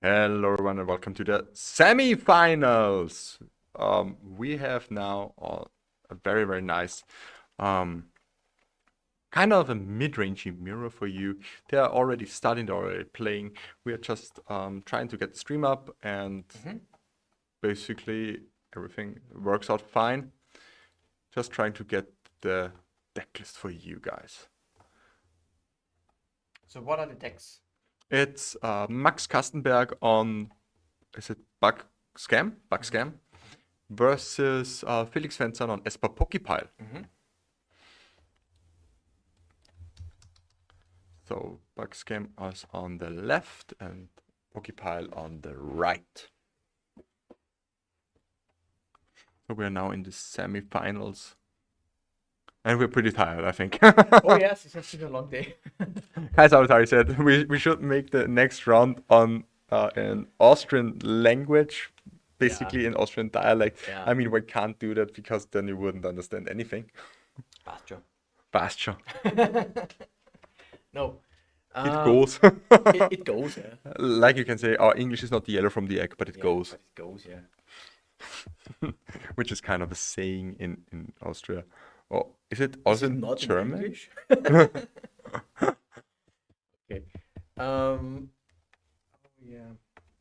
Hello everyone and welcome to the semifinals. We have now a very nice um, kind of a mid-rangey mirror for you. They are already starting, they're already playing. We are just trying to get the stream up and basically everything works out fine. Just trying to get the deck list for you guys. So what are the decks? It's Max Kastenberg on, is it Bug Scam? Versus Felix Svensson on Esper Pokepile. So Bug Scam is on the left and Pokepile on the right. So we are now in the semifinals. And we're pretty tired, I think. Oh yes, it's just been a long day. As I said, we should make the next round on an Austrian language, basically in Austrian dialect. Yeah. I mean, we can't do that because then you wouldn't understand anything. Bastion. No. It goes. It goes, yeah. Like you can say, our English is not the yellow from the egg, but it goes. But it goes, yeah. Which is kind of a saying in Austria. Oh, is it also in Not in German? English? Okay.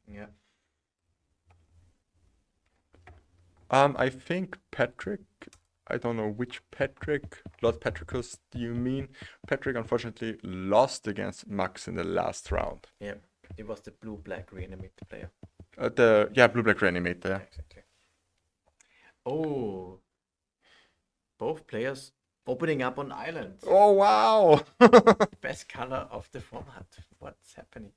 Yeah. I think Patrick, I don't know which Patrick, Lord Patricus do you mean? Patrick unfortunately lost against Max in the last round. Yeah. It was the blue-black reanimator player. Blue-black reanimator. Yeah. Exactly. Oh. Both players opening up on island. Oh wow! Best color of the format. What's happening?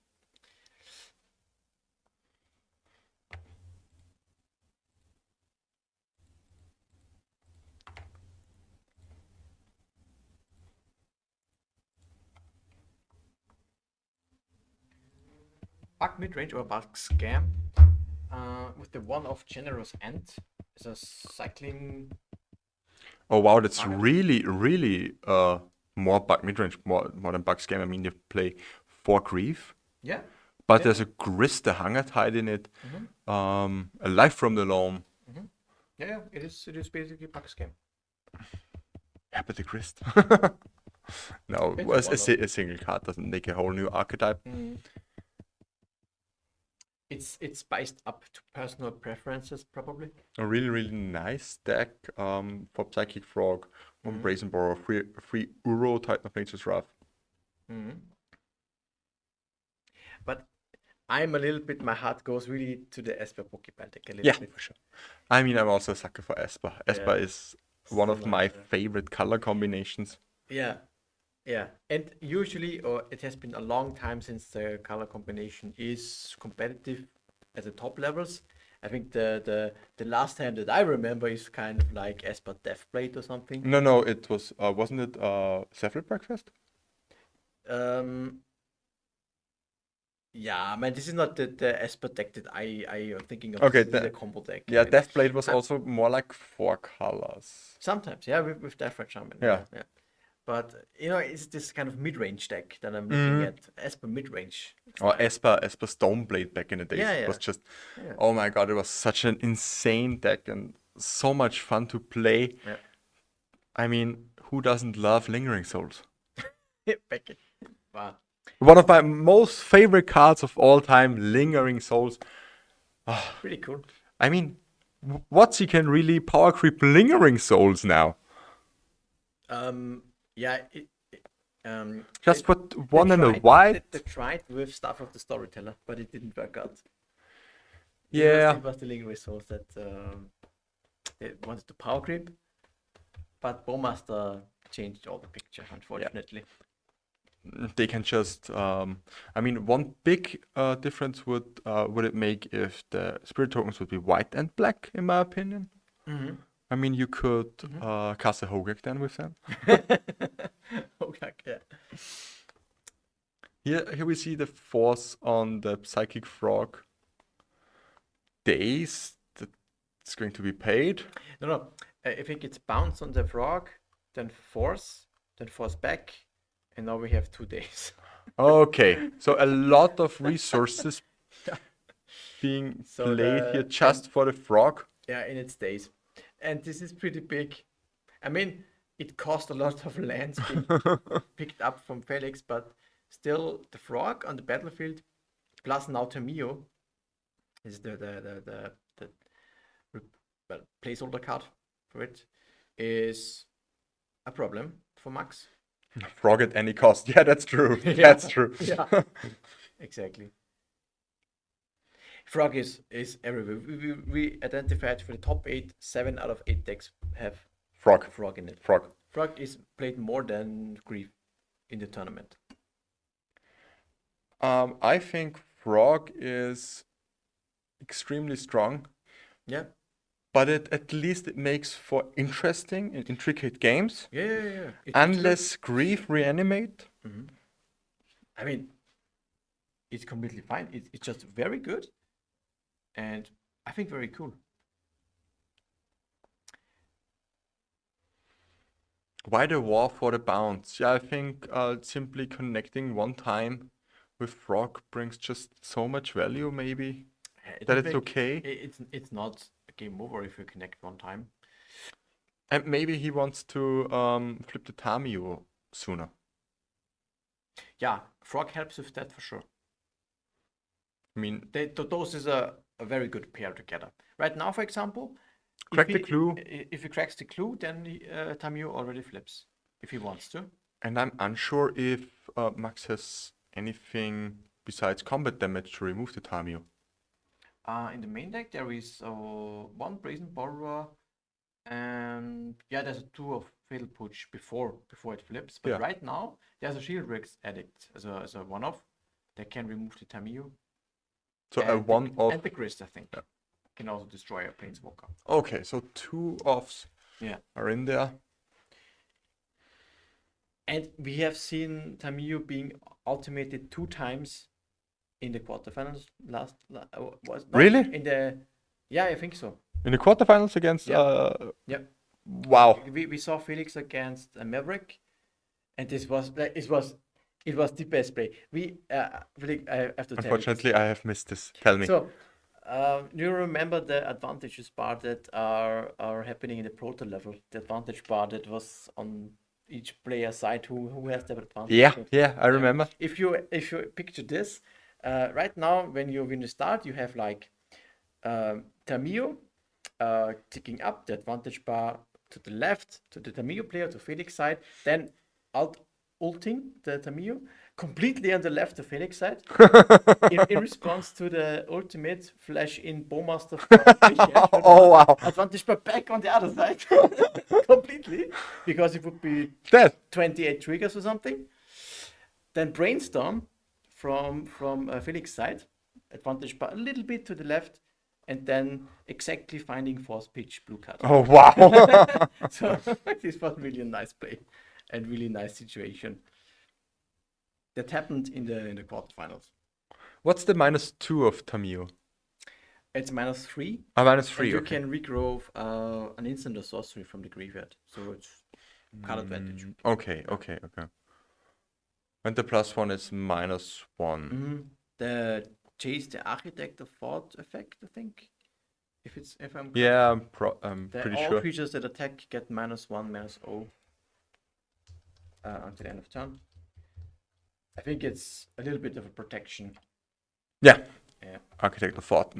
Bug mid-range or bug scam with the one-off generous end is a cycling. Oh wow, that's really more bug midrange, more than bug scam. I mean, they play 4 grief. Yeah. But there's a Grist, a Hunger Tide in it, a Life from the Loam. Yeah, it is basically bug scam. Yeah, but the Grist. No, It's a single card doesn't make a whole new archetype. It's spiced up to personal preferences, probably. A really nice deck for Psychic Frog, one Brazen Borrow, free Uro, Titan of Nature's Wrath. But I'm a little bit, my heart goes really to the Esper Pokepile deck a little Yeah, bit. for sure. I mean, I'm also a sucker for Esper. Esper is one of So my nice, yeah. favorite color combinations. Yeah. And usually, or it has been a long time since the color combination is competitive at the top levels. I think the last time that I remember is kind of like Esper Deathblade or something. No, it was, wasn't it Zephyr Breakfast? Yeah, I mean, this is not the Esper deck that I am thinking of. Okay, This is the combo deck. Yeah, Deathblade was also more like 4 colors. Sometimes, yeah, with Deathblade Shaman. Yeah. But it's this kind of mid-range deck that I'm looking at. Esper mid-range. Or Esper Stoneblade back in the days. It was just, oh my god, it was such an insane deck and so much fun to play. Yeah. I mean, who doesn't love Lingering Souls? Wow. One of my most favorite cards of all time, Lingering Souls. Pretty cool. I mean, Watsy can really power creep Lingering Souls now. Yeah. Just put one in a white. They tried with Staff of the Storyteller, but it didn't work out. Yeah. It was the Lingering Souls that they wanted to power creep, but Bowmaster changed all the picture, unfortunately. They can just, I mean, one big difference would it make if the spirit tokens would be white and black, in my opinion. I mean, you could cast a Hogak then with them. Hogak, yeah. Here we see the force on the Psychic Frog. Days that's going to be paid. No. If it gets bounced on the frog, then force back, and now we have 2 days. Okay, so a lot of resources being So played here just for the frog. yeah, and it stays. And this is pretty big. I mean, it cost a lot of lands being picked up from Felix, but still the frog on the battlefield, plus now Tamio is the well, placeholder card for it, is a problem for Max. Frog at any cost. Yeah, that's true. Yeah, That's true. yeah, exactly. Frog is everywhere. We identified for the top 8, 7 out of 8 decks have Frog. frog in it. Frog. Frog is played more than Grief in the tournament. I think Frog is extremely strong, Yeah, but at least it makes for interesting and intricate games. yeah. Unless Grief reanimate. I mean, it's completely fine. It's just very good, and I think very cool. Why the war for the bounce? Yeah, I think simply connecting one time with Frog brings just so much value, maybe. I That don't it's think okay. it's not a game over if you connect one time. And maybe he wants to flip the Tamio sooner. Yeah, Frog helps with that for sure. I mean, Those is a very good pair together. Right now, for example, crack the clue. If he cracks the clue, then Tamio already flips if he wants to. And I'm unsure if Max has anything besides combat damage to remove the Tamio. In the main deck, there is one Brazen Borrower, and yeah, there's a 2 of Fatal Push before it flips. But Yeah. right now, there's a Shield Rex Addict as a one-off that can remove the Tamio. So a And one off. and the Grist, I think, can also destroy a Planeswalker. Okay, so 2 offs Yeah. are in there. And we have seen Tamio being ultimated 2 times in the quarterfinals was no, Really? in the yeah, I think so. In the quarterfinals against. Yeah. Wow. We saw Felix against Maverick, and this was it was the best play. Felix, I have to tell you this. Unfortunately, I have missed this. Tell me. So, do you remember the advantages bar that are happening in the proto level? The advantage bar that was on each player side who has the advantage. Yeah, So, yeah, I remember. if you picture this, right now when you start, you have like Tamio ticking up the advantage bar to the left to the Tamio player to Felix side, then ulting the Tamio completely on the left to Felix side in response to the ultimate flash in Bowmaster from Oh, wow. advantage bar back on the other side completely, because it would be Dead. 28 triggers or something. Then Brainstorm from Felix side, advantage bar a little bit to the left, and then exactly finding Force Pitch blue card. Oh, wow. So this was really a nice play and really nice situation. That happened in the quarterfinals. What's the -2 of Tamio? It's -3. -3. And you Okay. can regrow an instant or sorcery from the graveyard. So it's card advantage. Okay. And the +1 is -1. The Chase the Architect of Thought effect, I think. If I'm correct. Yeah, I'm The pretty all sure. creatures that attack get -1, -0 until the end of turn. I think it's a little bit of a protection. Yeah. Yeah. Architect of Thought.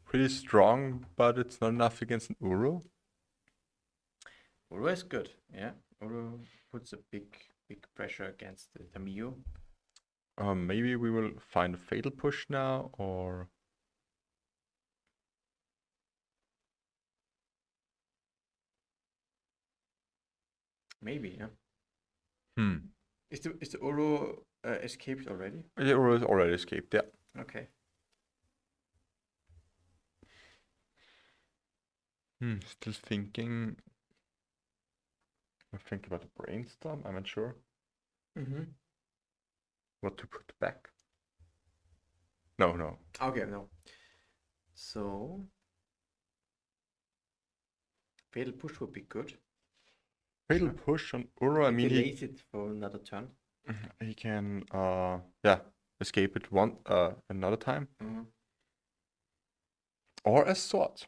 Pretty strong, but it's not enough against an Uru. Uru is good. Yeah. Uru puts a big pressure against the Tamio. Maybe we will find a Fatal Push now, or... Maybe, yeah. Hmm. Is the Uru escaped already? The Uru is already escaped, yeah. Okay. Still thinking. I think about the Brainstorm, I'm not sure. What to put back. No. Okay, no. So Fatal Push would be good. Fatal Push on Uru, I mean, delays it for another turn. he can, yeah. escape it another time. Mhm. Or as swords.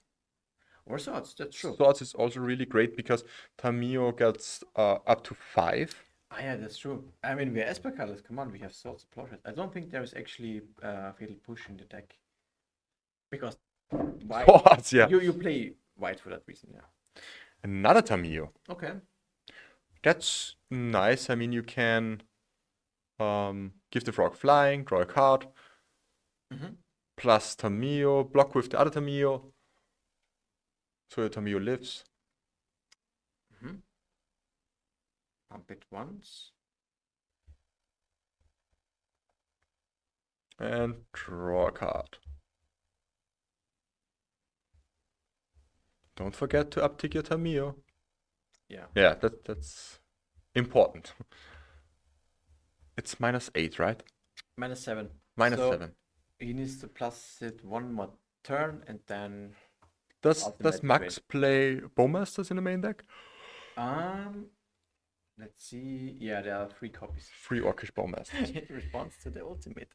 Or swords, that's true. Swords is also really great because Tamio gets up to 5. Ah, yeah, that's true. I mean, we're Esper colors. Come on, we have swords and plowshares. I don't think there is actually fatal push in the deck because white. Swords, yeah. You play white for that reason, yeah. Another Tamio. Okay. That's nice. I mean, you can give the frog flying, draw a card, Mhm. plus Tamio, block with the other Tamio. So your Tamio lives. Mhm. Pump it once. And draw a card. Don't forget to uptick your Tamio. Yeah. Yeah, that's important. It's -8, right? -7. Minus So 7. he needs to plus it one more turn and then Does ultimate Max play Bowmasters in the main deck? let's see. Yeah, there are 3 copies. 3 Orcish Bowmasters. It responds to the ultimate.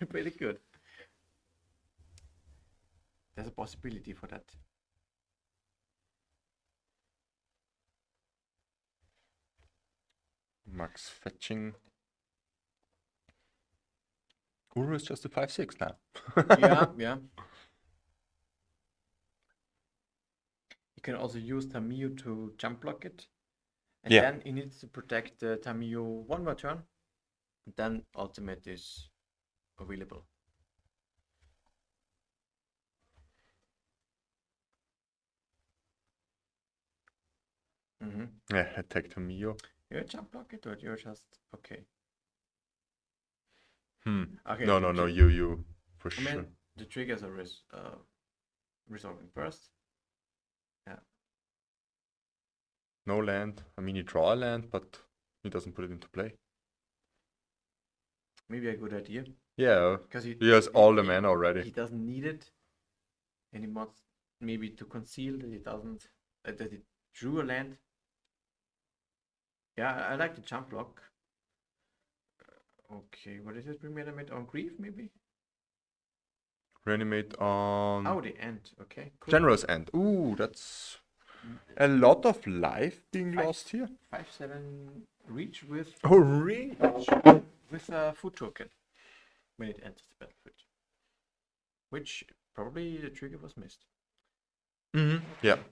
Pretty good. There's a possibility for that. Max fetching. Uru is just a 5/6 now. Yeah, yeah. You can also use Tamiyo to jump block it. And Yeah. then he needs to protect the Tamiyo one more turn. And then ultimate is available. Mm-hmm. Yeah, attack Tamio. You jump block it or you're just okay. Okay. No, you for I mean, sure. the triggers are resolving first. Yeah. No land. I mean, you draw a land, but he doesn't put it into play. Maybe a good idea. Yeah, Because he has all the mana already. He doesn't need it. And he wants maybe to conceal that he doesn't, that he drew a land. Yeah, I like the jump block. Okay, what is it? Reanimate on grief, maybe? Reanimate on Oh, the end. Okay, cool. Generous End. Ooh, that's a lot of life being lost here. 5/7 reach with Oh, really? with a food token when it enters the battlefield. Which probably the trigger was missed. Yeah.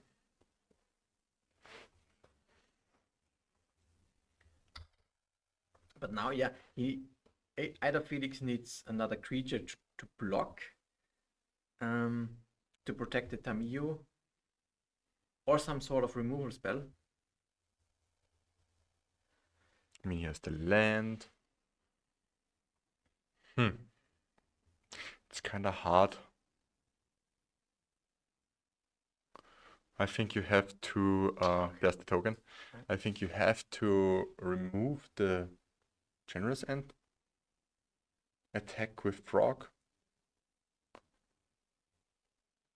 But now, yeah, either Felix needs another creature to block, to protect the Tamiyo, or some sort of removal spell. I mean, he has the land. It's kind of hard. I think you have to, there's the token. I think you have to remove the Generous End. Attack with Frog.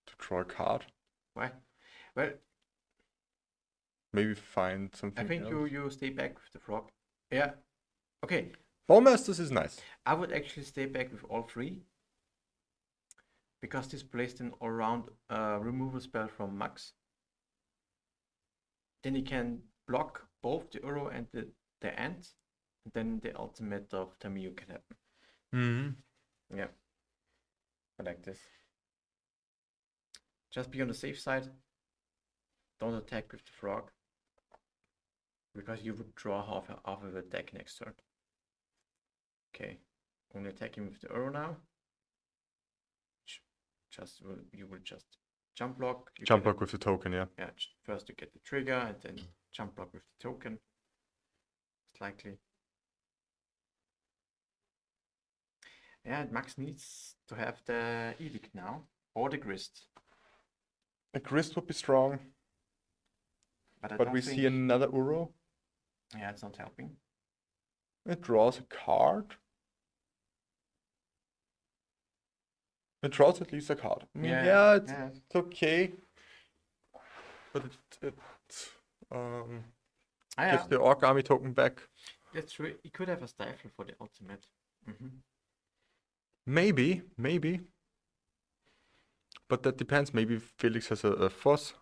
To draw a card. Why? Well, Maybe find something I think else. you stay back with the frog. Yeah. Okay. Bowmasters is nice. I would actually stay back with all 3. Because this placed an all-round removal spell from Max. Then he can block both the Uro and the Ant. And then the ultimate of Tamiyo can happen. Yeah. I like this. Just be on the safe side. Don't attack with the frog. Because you would draw half of the deck next turn. Okay. Only attacking with the Uro now. You will just jump block. Jump block with the token, yeah. Yeah, first you get the trigger and then jump block with the token. It's likely. Yeah, and Max needs to have the Edict now. Or the Grist. A Grist would be strong. But we see another Uro. Yeah, it's not helping. It draws a card. It draws at least a card. I mean, yeah, it's okay. But it gives the Orc Army token back. That's true. He could have a Stifle for the ultimate. Maybe, maybe. But that depends. Maybe Felix has a Foss.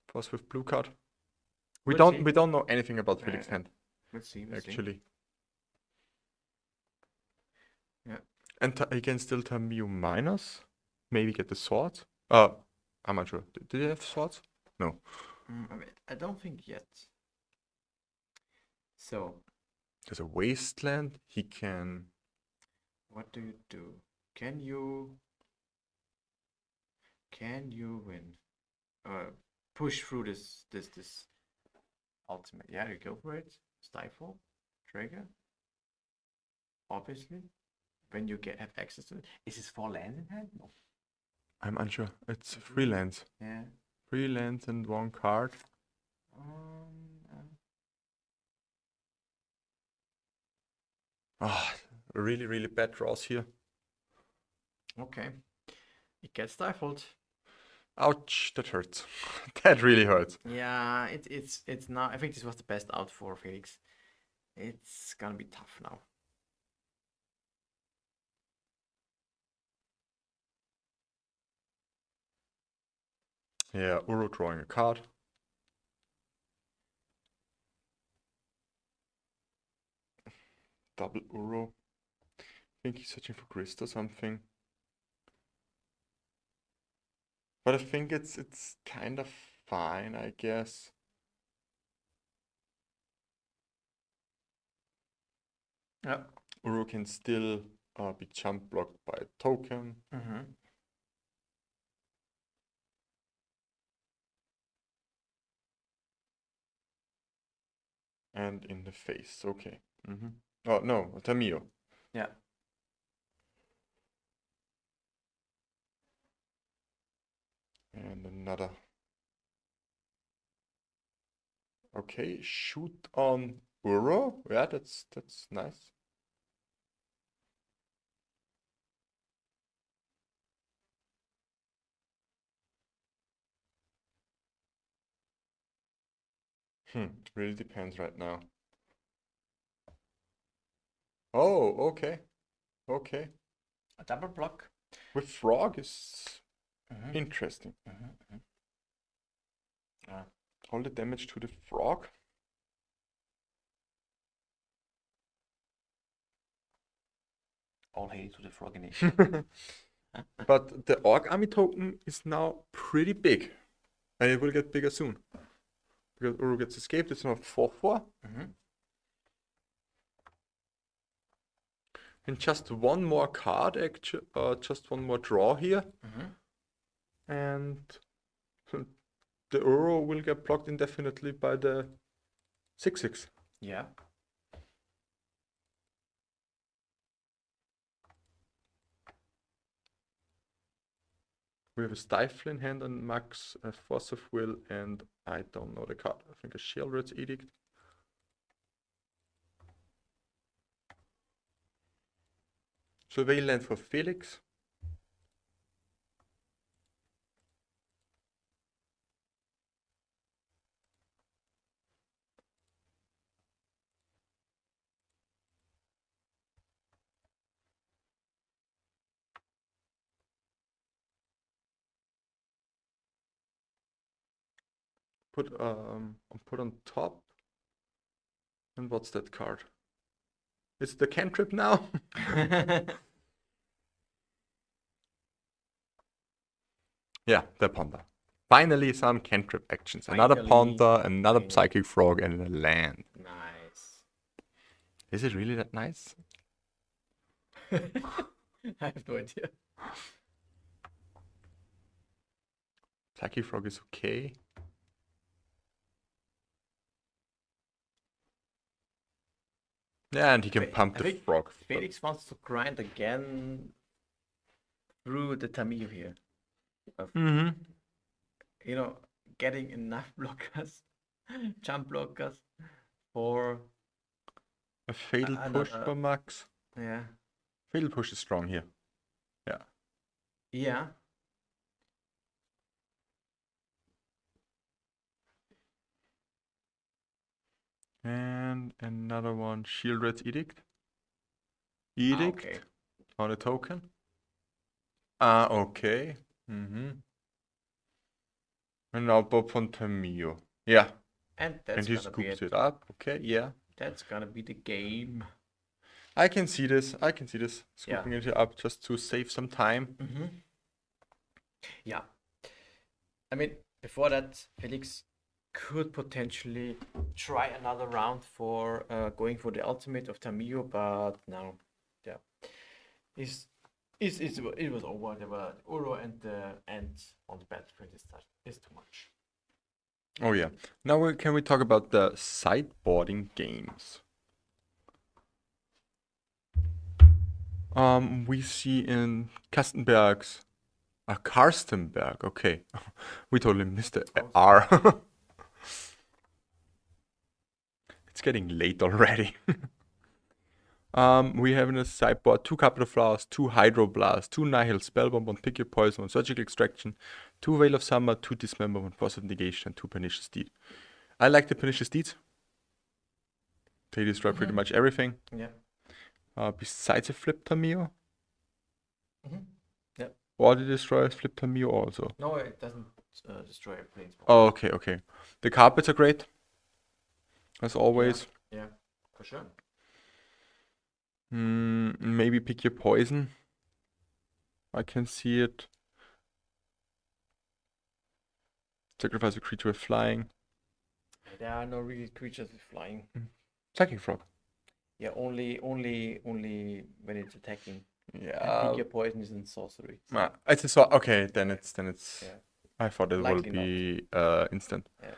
Foss with blue card. We We'll see. don't know anything about Felix's hand, We'll see. We'll see. actually. Yeah. And he can still turn you minus. Maybe get the sword. I'm not sure. Did he have swords? No. I don't think yet. So, There's a wasteland. He can. what do you do? Can you win? Push through this ultimate. Yeah, you go for it. Stifle, trigger. Obviously, when you have access to it. Is this 4 lands in hand? No. I'm unsure. It's 3 lands. Yeah. 3 lands and 1 card. Really, really bad draws here. Okay. It gets stifled. Ouch, that hurts. That really hurts. Yeah, it's not. I think this was the best out for Felix. It's gonna be tough now. Yeah, Uro drawing a card. Double Uro. I think he's searching for Grist or something. But I think it's kind of fine, I guess. Yeah. Uro can still be jump blocked by a token. And in the face, okay. Oh, no, Tamio. Yeah. And another. Okay, shoot on Uro. Yeah, that's nice. Really depends right now. Oh, okay. Okay. A double block. With frog is interesting. All the damage to the frog. All hail to the frog nation. But the Orc Army token is now pretty big. And it will get bigger soon. Because Uru gets escaped, it's now 4-4. And just one more card, actually, just one more draw here. And the Uru will get blocked indefinitely by the 6-6. Yeah. We have a Stifle in hand and Max, a Force of Will, and I don't know the card. I think a Sheoldred's Edict. Surveillance for Felix. Put on top. And what's that card? It's the cantrip now. Yeah, the Ponder. Finally, some cantrip actions. Another Ponder, another Psychic Frog, and a land. Nice. Is it really that nice? I have no idea. Psychic Frog is okay. Yeah, and he can pump the frog. Felix wants to grind again through the Tamil here. You know, getting enough blockers, jump blockers for a fatal push for Max. Yeah. Fatal push is strong here. Yeah. Yeah. And another one, Sheoldred's Edict. Edict okay. on a token. Okay. And now Bob von Tamio. Yeah. And And that's he gonna be scoops it. it up. Okay, yeah. That's gonna be the game. I can see this. Yeah. Scooping it up just to save some time. Yeah. I mean, before that, Felix could potentially try another round for going for the ultimate of Tamio, but no. Yeah. It was over. There were the Uro and the Ant on the battlefield is too much. Oh yeah. Now can we talk about the sideboarding games? We see in Karstenberg. Okay, we totally missed the R. It's getting late already. We have in a sideboard 2 Capital Flowers, 2 Hydroblast, 2 Nihil Spellbomb, 1 Pick Your Poison, 1 Surgical Extraction, 2 Veil of Summer, 2 Dismember, 1 Force of Negation, and 2 Pernicious Deed. I like the Pernicious Deeds. They destroy pretty much everything. Yeah. Besides a Flip Tamio. Yeah. Or they destroy a Flip Tamio also. No, it doesn't destroy a planeswalker. Oh, okay. The carpets are great. As always. Yeah, for sure. Maybe Pick Your Poison. I can see it. Sacrifice a creature with flying. There are no really creatures with flying. Psychic Frog. Yeah, only when it's attacking. And Yeah. Pick Your Poison is in sorcery. It's okay. Then it's. Yeah. I thought it will Likely be instant. Yeah.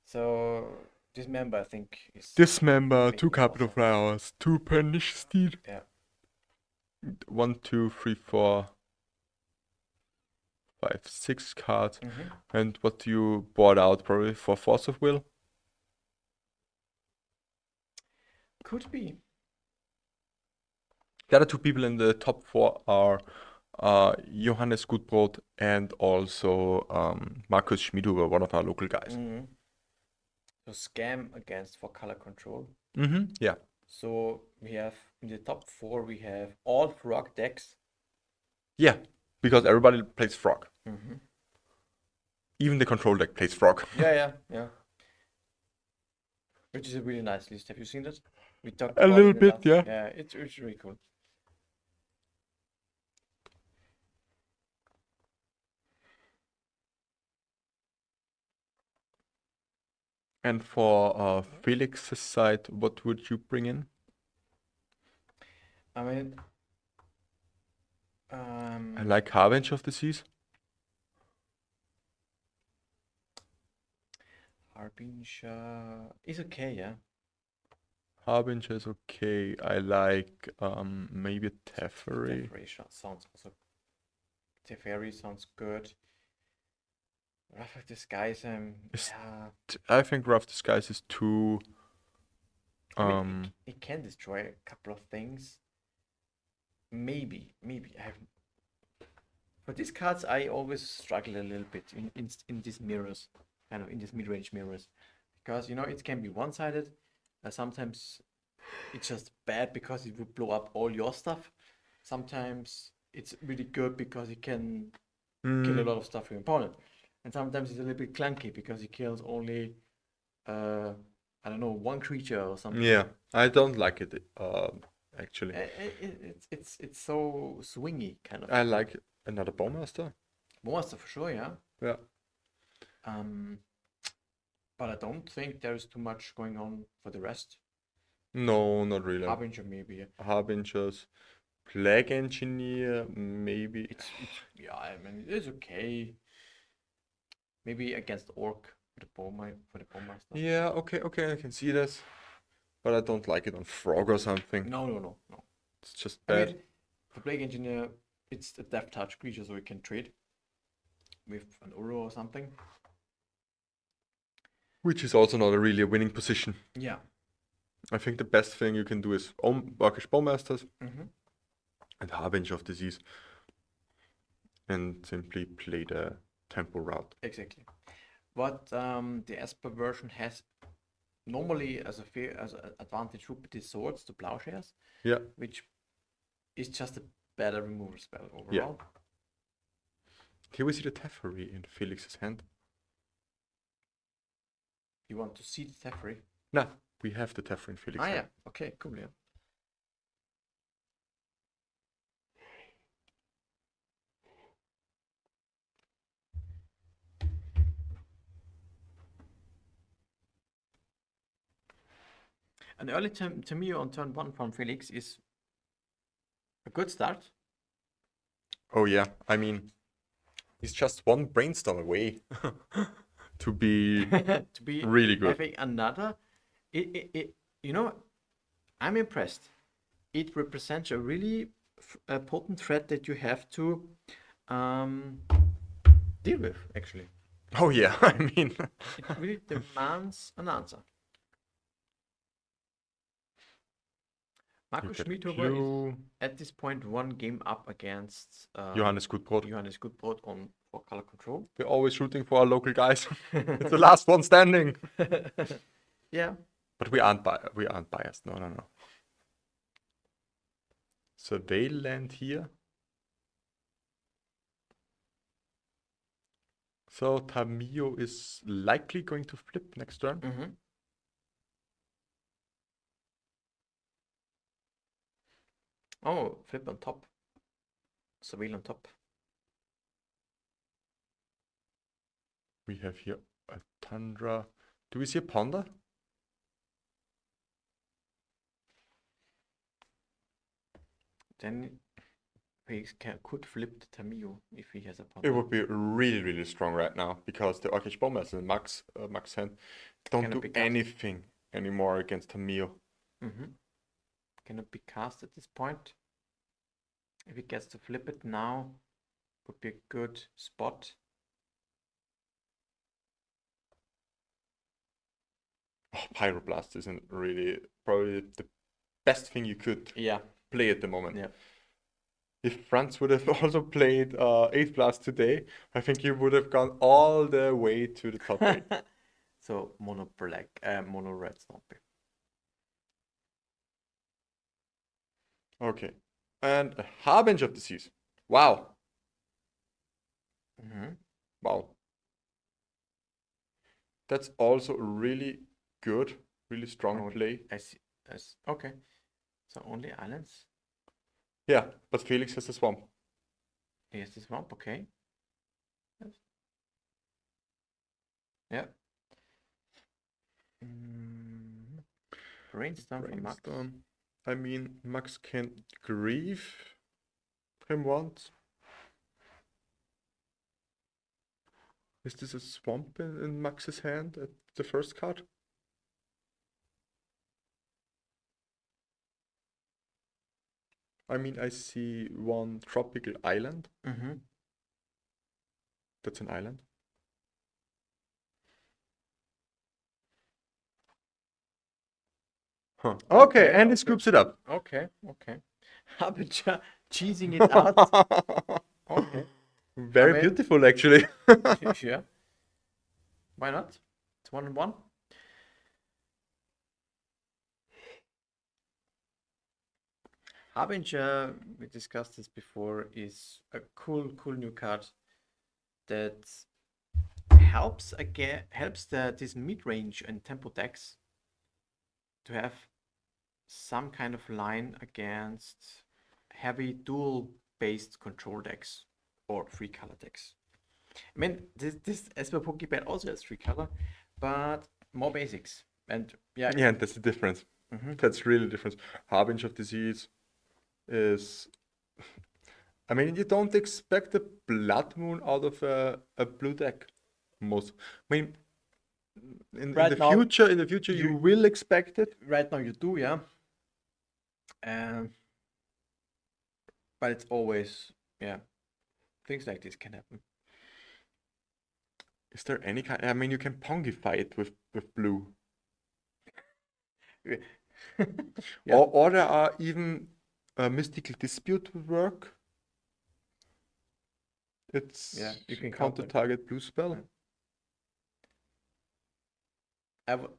So Dismember, I think, is Dismember, making 2 it Capital awesome. Flowers, 2 Pernicious Deed. Yeah. 1, 2, 3, 4, 5, 6 cards. And what do you board out? Probably for Force of Will? Could be. The other 2 people in the top 4 are Johannes Gutbrot and also Markus Schmidhuber, one of our local guys. So Scam against for color control. Yeah. So we have in the top 4 we have all frog decks. Yeah, because everybody plays Frog. Even the control deck plays Frog. Yeah. Which is a really nice list. Have you seen that? We talked A about little it in the bit, last- yeah. Yeah, it's really cool. And for Felix's side, what would you bring in? I mean, I like Harbinger of the Seas. Harbinger is okay, yeah. Harbinger is okay. I like maybe a Teferi. Sounds also. Teferi sounds good. Wrath of Disguise, yeah. I think Rough Disguise is too. I mean, it can destroy a couple of things. Maybe I have. For these cards, I always struggle a little bit in these mirrors, kind of in these mid-range mirrors, because it can be one-sided. Sometimes it's just bad because it will blow up all your stuff. Sometimes it's really good because it can kill a lot of stuff for your opponent, and sometimes it's a little bit clunky because it kills only, I don't know, one creature or something. Yeah, I don't like it actually. It's so swingy kind of. I like another Bowmaster. Monster for sure, yeah. Yeah. But I don't think there's too much going on for the rest. No, not really. Harbinger maybe. Harbingers, Plague Engineer, maybe. Yeah, I mean it's okay. Maybe against Orc for the Bowmaster. Yeah, okay, I can see this, but I don't like it on Frog or something. No. It's just I bad. mean, for Plague Engineer, it's a Death Touch creature, so we can trade with an Uro or something. Which is also not really a winning position. Yeah. I think the best thing you can do is Orcish Bowmasters and Harbinger of Disease and simply play the tempo route. Exactly. What the Esper version has normally as an advantage would be the swords, the plowshares. Yeah. Which is just a better removal spell overall. Here we see the Teferi in Felix's hand. You want to see the Teferi? No, we have the Teferi in Felix's hand. Yeah. Okay, cool, yeah. An early Tamio on turn 1 from Felix is a good start. Oh yeah, I mean, he's just one brainstorm away to be to be really good. having another. You know, I'm impressed. It represents a really potent threat that you have to deal with, actually. Oh yeah, I mean, It really demands an answer. Markus you get Schmidhuber is Clue. at this point 1 game up against Johannes Gutbrot. Johannes Gutbrot on for color control. We're always rooting for our local guys. It's the last one standing. Yeah. But we aren't biased. No. So they land here. So Tamio is likely going to flip next turn. Mm-hmm. Oh, flip on top. Seville on top. We have here a Tundra. Do we see a Ponder? Then he could flip the Tamio if he has a It Ponder. would be really, really strong right now because the Orkish Bombers and Max hand don't Cannot be do cast. anything anymore against Tamio. Mm-hmm. Cannot be cast at this point. If he gets to flip it now, would be a good spot. Oh, Pyroblast isn't really probably the best thing you could play at the moment. Yeah. If Franz would have also played 8 Blast today, I think he would have gone all the way to the top 8. So mono red Stompy. Okay. And a Harbinger of Disease. Wow. Mm-hmm. Wow. That's also a really good, really strong play. I see. Okay. So only islands? Yeah, but Felix has the swamp. He has the swamp, okay. Yes. Yeah. Brainstorm from Max. I mean, Max can grieve him once. Is this a swamp in Max's hand at the first card? I mean, I see one tropical island. Mm-hmm. That's an island. Huh. Okay, and he scoops it up. Okay. Harbinger cheesing it out. Okay. Very beautiful, actually. Yeah. Why not? It's 1-1. Harbinger, we discussed this before, is a cool new card that helps this mid-range and tempo decks to have some kind of line against heavy dual-based control decks or 3-color decks. I mean, this Esper Pokepile also has 3-color, but more basics. And yeah, that's the difference. That's really the difference. Harbinger of Disease is... I mean, you don't expect a Blood Moon out of a blue deck. I mean, in the future, you will expect it. Right now you do, yeah. But it's always, things like this can happen. Is there any kind? I mean, you can Pongify it with blue. Yeah. Or there are even Mystical Dispute would work. It's you can counter target blue spell.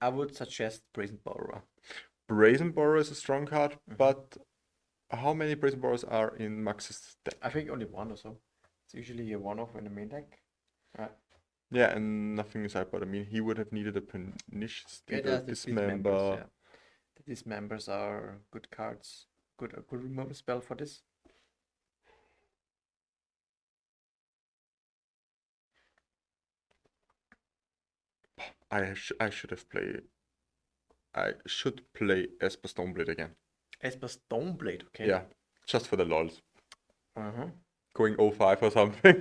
I would suggest Brazen Borrower. Brazen Borrower is a strong card, but How many Brazen Borrows are in Max's deck? I think only one or so. It's usually a one-off in the main deck. Yeah, and nothing is out, but I mean, he would have needed a Pernicious Yeah, Steeple, there's these members, Dismember. yeah. These members are good cards. A good removal spell for this. I should have played. I should play Esper Stoneblade again. Esper Stoneblade, okay. Yeah, just for the lols. Uh-huh. Going 05 or something.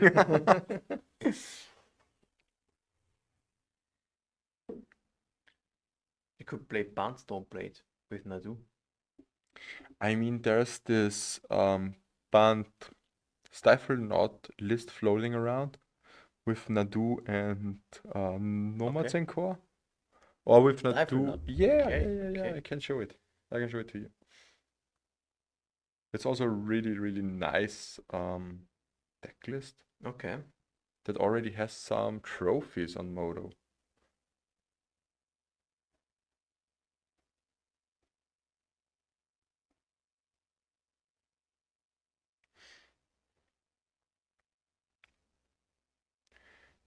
You could play Bound Stoneblade with Nadu. I mean, there's this band Stifle Knot list floating around with Nadu and Nomads Okay. and Core. Or with Stifle Nadu. Knot. Yeah, Okay, yeah. okay. I can show it. I can show it to you. It's also a really, really nice deck list Okay. that already has some trophies on Modo.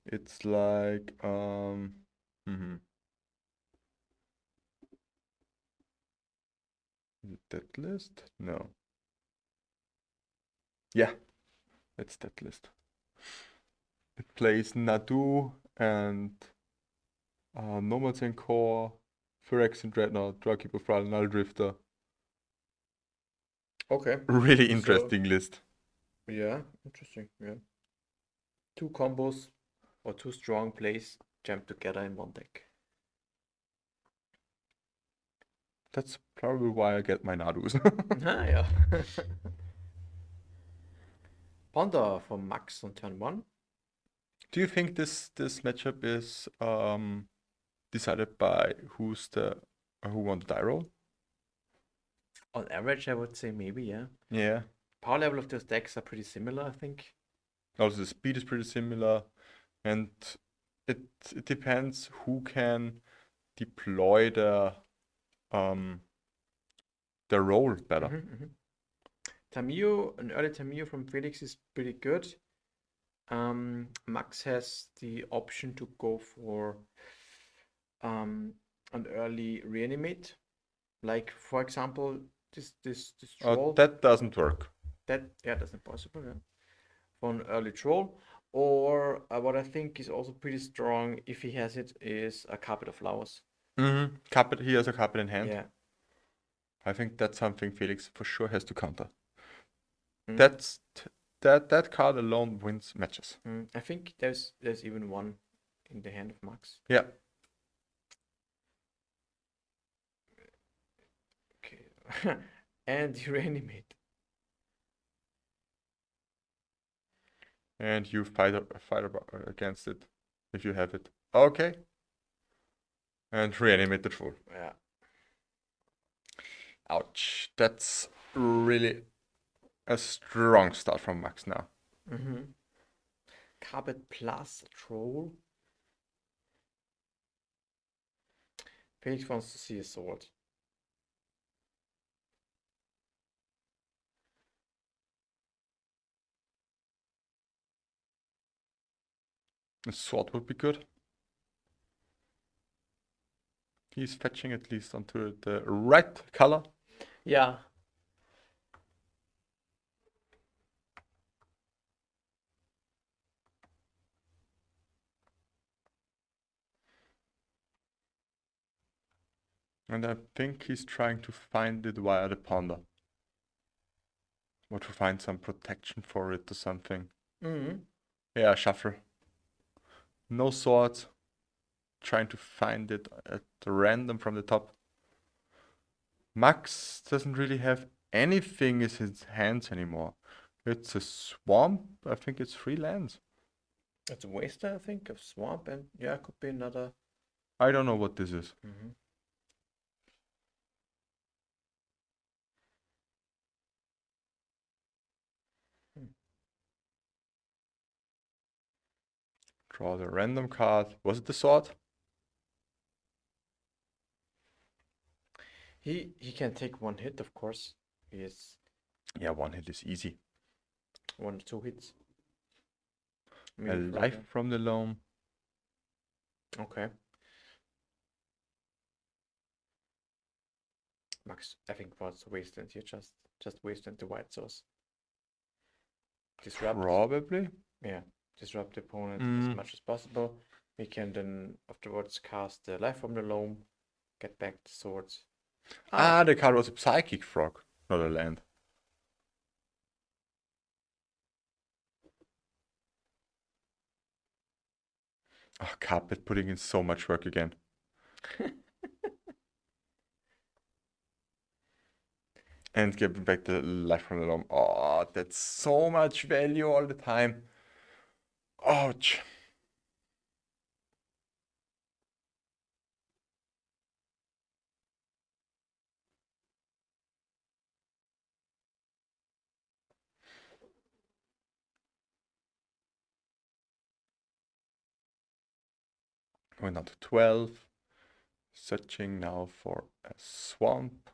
It's like is it that list? No. Yeah, it's that list. It plays Nadu and Nomads and Core, Phyrexian Dreadnought, Drugkeeper Thrall, Null Drifter. Okay. Really So, interesting list. yeah, interesting. Yeah. Two combos or two strong plays jammed together in one deck. That's probably why I get my Nadus. Ah, yeah. Ponder for Max on turn 1. Do you think this matchup is decided by who won the die roll? On average, I would say maybe, yeah. Yeah. Power level of those decks are pretty similar, I think. Also, the speed is pretty similar, and it depends who can deploy um the role better. Tamiyo, an early Tamiyo from Felix is pretty good. Max has the option to go for an early reanimate. Like for example, this troll. That doesn't work. That's impossible, yeah. For an early troll. Or what I think is also pretty strong if he has it is a carpet of flowers. Carpet. He has a carpet in hand. Yeah. I think that's something Felix for sure has to counter. Mm. That card alone wins matches. I think there's even one in the hand of Max. Yeah. Okay. And you reanimate. And you fight against it if you have it. Okay. And reanimate the troll. Yeah. Ouch. That's really a strong start from Max now. Carpet plus troll. Felix wants to see a sword. A sword would be good. He's fetching at least onto the right color. Yeah. And I think he's trying to find it via the ponder. Or to find some protection for it or something. Yeah, shuffle. No sword. Trying to find it at random from the top. Max doesn't really have anything in his hands anymore. It's a swamp. I think it's 3 lands. It's a waster, I think, of swamp, and yeah, could be another. I don't know what this is. Draw the random card. Was it the sword? He can take one hit, of course. He is Yeah, one hit is easy. 1 or 2 hits. A Maybe frog, life yeah. from the loam. Okay. Max, I think was wasteland here, just wasteland the white source. Disrupt. Probably. Yeah, disrupt the opponent as Mm. much as possible. We can then afterwards cast the life from the loam, get back the swords. Ah, the card was a psychic frog, not a land. Oh, Carpet putting in so much work again. And giving back the life from the loam. Oh, that's so much value all the time. Ouch. Going down to 12. Searching now for a swamp.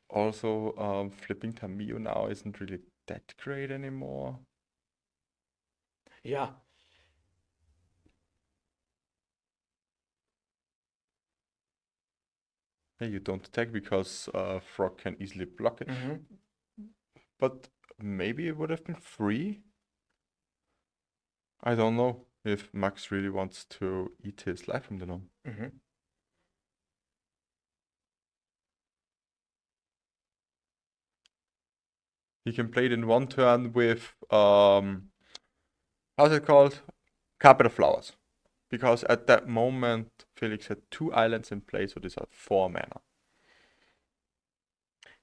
Also, flipping Tamiyo now isn't really that great anymore. Yeah. Yeah, you don't attack because frog can easily block it. Mm-hmm. But maybe it would have been free. I don't know if Max really wants to eat his life from the gnome. Mm-hmm. He can play it in one turn with how's it called? Carpet of Flowers. Because at that moment Felix had 2 islands in play, so these are 4 mana.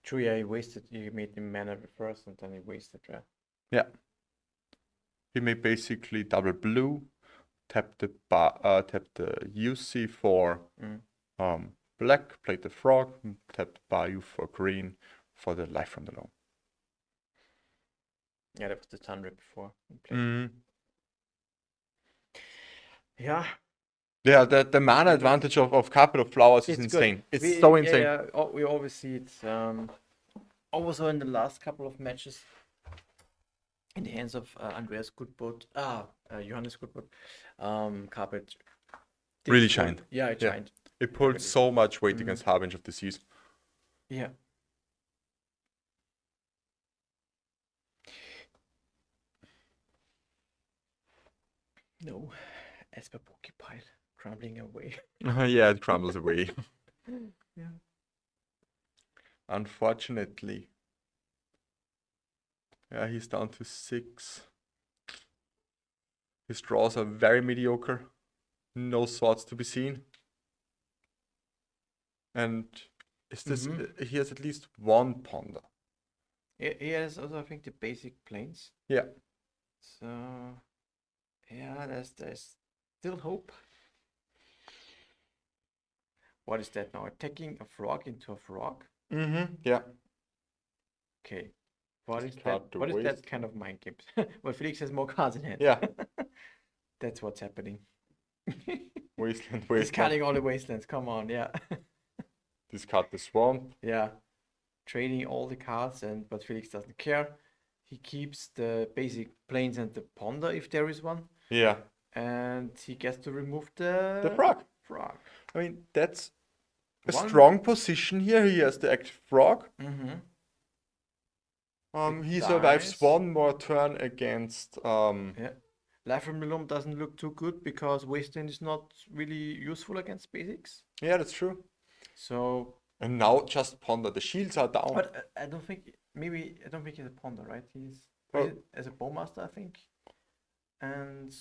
True, yeah, he made him mana first and then he wasted, right? Yeah. He made basically double blue, tap the UC for black, played the frog, tap the Bayou for green for the life from the gnome. Yeah, that was the turn right before he played. Yeah. Yeah, the mana advantage of Carpet of Flowers is It's insane. good. It's so insane. Yeah, we always see it. Also in the last couple of matches, in the hands of Andreas Gutbrot, Johannes Gutbrot, Carpet did Really pull- shined. Yeah, it Yeah. shined. It pulled Heavily. so much weight against Harbinger of the Seas. Yeah. No, Esper Pokepile crumbling away. Yeah, it crumbles away. Yeah. Unfortunately. Yeah, he's down to 6. His draws are very mediocre. No swords to be seen. And is this he has at least 1 ponder. He has also, I think, the basic planes. Yeah. So, yeah, there's still hope. What is that now? Attacking a frog into a frog? Yeah. Okay. What is Card that? to What is that waste. kind of mind games? Well, Felix has more cards in hand. Yeah. That's what's happening. Wasteland. Discarding all the wastelands. Come on, yeah. Discard the swamp. Yeah. Trading all the cards, but Felix doesn't care. He keeps the basic planes and the ponder if there is one. Yeah. And he gets to remove the frog. Frog. I mean, that's a One- strong position here. He has the active frog. Mm-hmm. He It survives dies. 1 more turn against Yeah. Life from the Loom doesn't look too good because Wasteland is not really useful against basics. Yeah, that's true. So, And now just ponder. The shields are down. but I don't think he's a ponder, right? He's Oh. played as a bowmaster, I think. And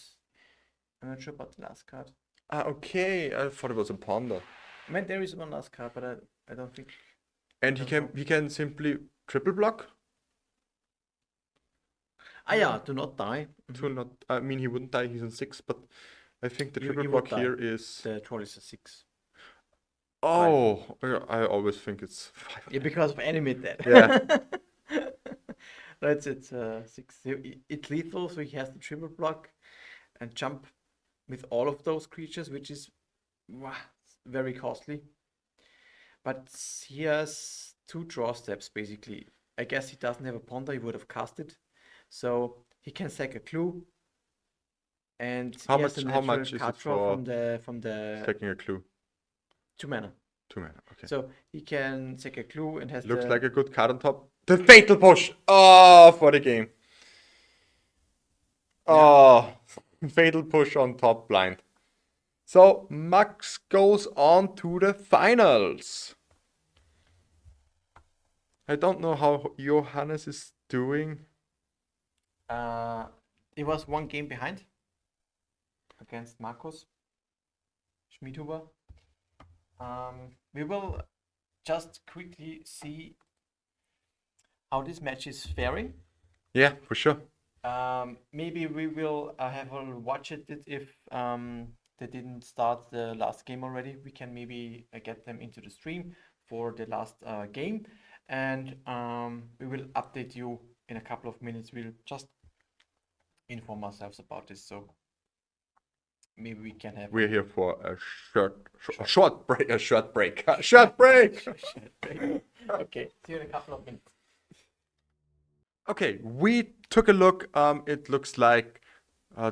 I'm not sure about the last card. Ah, okay. I thought it was a ponder. I mean, there is one last card, but I don't think. And he can simply triple block Yeah, do not die. to not. I mean, he wouldn't die. He's on 6, but I think the He triple would block die. here is. The troll is a 6. Oh, I always think it's 5. Yeah, because of animate that. Yeah. That's it. 6. It's lethal, so he has the triple block and jump with all of those creatures, which is very costly. but he has two draw steps basically. I guess he doesn't have a ponder, he would have cast it. So he can sack a clue, and How he has a much? How natural much is card it draw for from the taking a clue? 2 mana. 2 mana. Okay. So he can sack a clue and has Looks the like a good card on top. The fatal push. Oh, for the game. Oh, fatal push on top blind. So Max goes on to the finals. I don't know how Johannes is doing. he was 1 game behind against Markus Schmidhuber. We will just quickly see how this match is faring. Yeah, for sure. Maybe we will have a watch it if they didn't start the last game already. We can maybe get them into the stream for the last game, and we will update you in a couple of minutes. We'll just inform ourselves about this, so maybe we can have We're a here for a short break. A short break. A short break. short break. Okay, see you in a couple of minutes. Okay, we took a look. It looks like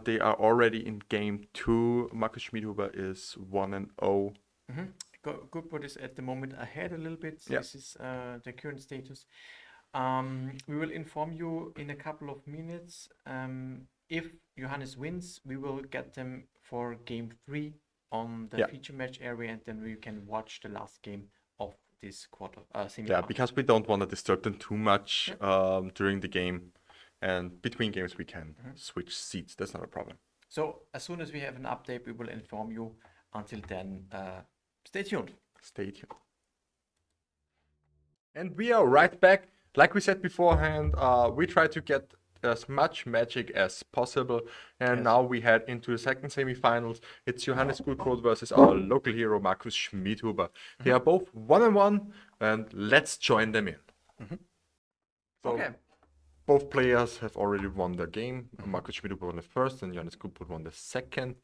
they are already in game 2. Markus Schmidhuber is 1-0. Good is at the moment ahead a little bit. Yeah. This is the current status. We will inform you in a couple of minutes. If Johannes wins, we will get them for game 3 on the Yeah. feature match area, and then we can watch the last game of this quarter semi. Yeah, because we don't want to disturb them too much during the game. And between games, we can switch seats. That's not a problem. So as soon as we have an update, we will inform you. Until then, stay tuned. Stay tuned. And we are right back. Like we said beforehand, we try to get as much magic as possible. And Yes. now we head into the second semifinals. It's Johannes Gutbrot versus our local hero, Markus Schmidhuber. They are both 1-1, and let's join them in. So Okay. both players have already won their game. Markus Schmidhuber won the first, and Johannes Gutbrot won the second.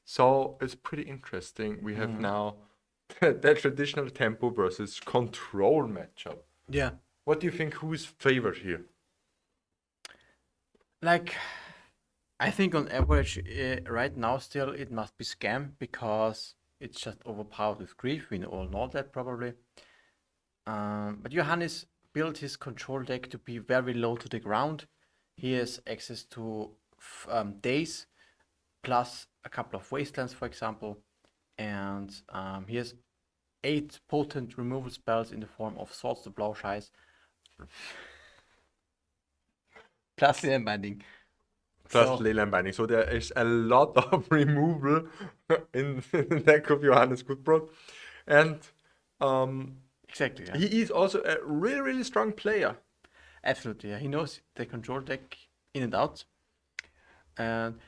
So it's pretty interesting. We have now the traditional tempo versus control matchup. Yeah. What do you think? Who is favored here? Like, I think on average, right now still it must be Scam because it's just overpowered with grief. We all know that probably. But Johannes built his control deck to be very low to the ground. He has access to days plus a couple of wastelands, for example, and he has 8 potent removal spells in the form of Swords to Blauscheiß plus Leyline Binding. Plus So- Leyline Binding. So there is a lot of removal in the deck of Johannes Gutbrot. And Exactly. Yeah. he is also a really, really strong player. Absolutely. Yeah. He knows the control deck in and out. And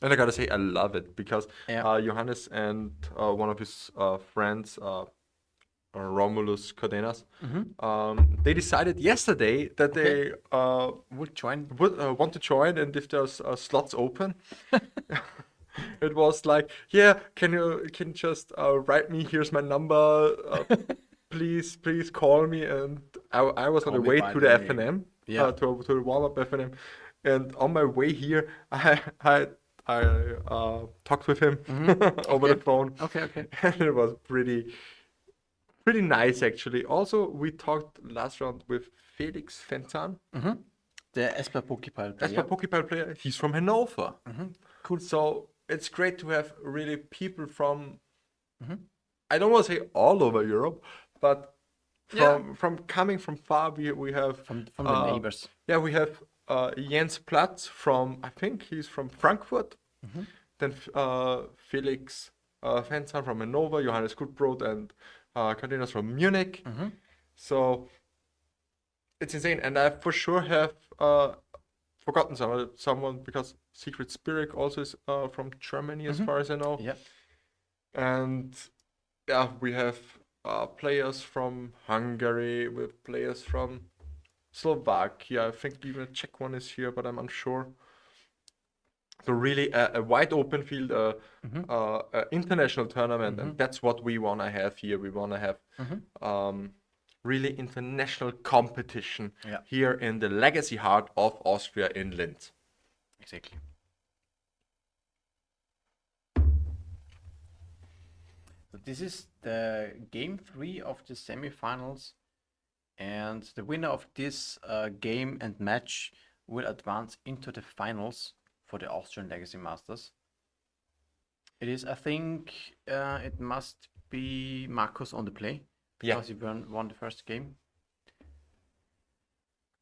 And I gotta say, I love it because Yeah. Johannes and one of his friends, Romulus Cardenas, they decided yesterday that they would join. would want to join, and if there's slots open, it was like, yeah, can you just write me? Here's my number. Please call me. And I was on Call the me way by to the the name. FNM, Yeah. to the warm up FNM, and on my way here, I talked with him over the phone. Okay. And it was pretty nice actually. Also, we talked last round with Felix Fentan, The Esper Pokepile player. Esper Pokepile player. He's from Hannover. Cool. So it's great to have really people from, I don't want to say all over Europe, but from coming from far. We have From the neighbors. Yeah, we have Jens Platz from, I think he's from Frankfurt. Then Felix Fensan from Hannover, Johannes Gutbrot and Cardenas from Munich. So it's insane. And I for sure have forgotten someone because Secret Spirit also is from Germany, as far as I know. Yeah. And yeah, we have players from Hungary, with players from Slovakia. I think even a Czech one is here, but I'm unsure. So really a wide open field, a international tournament, and that's what we want to have here. We want to have really international competition Yeah. here in the legacy heart of Austria in Linz. Exactly. So this is the game 3 of the semifinals, and the winner of this game and match will advance into the finals for the Austrian Legacy Masters. It is, I think, it must be Marcus on the play because he won the first game.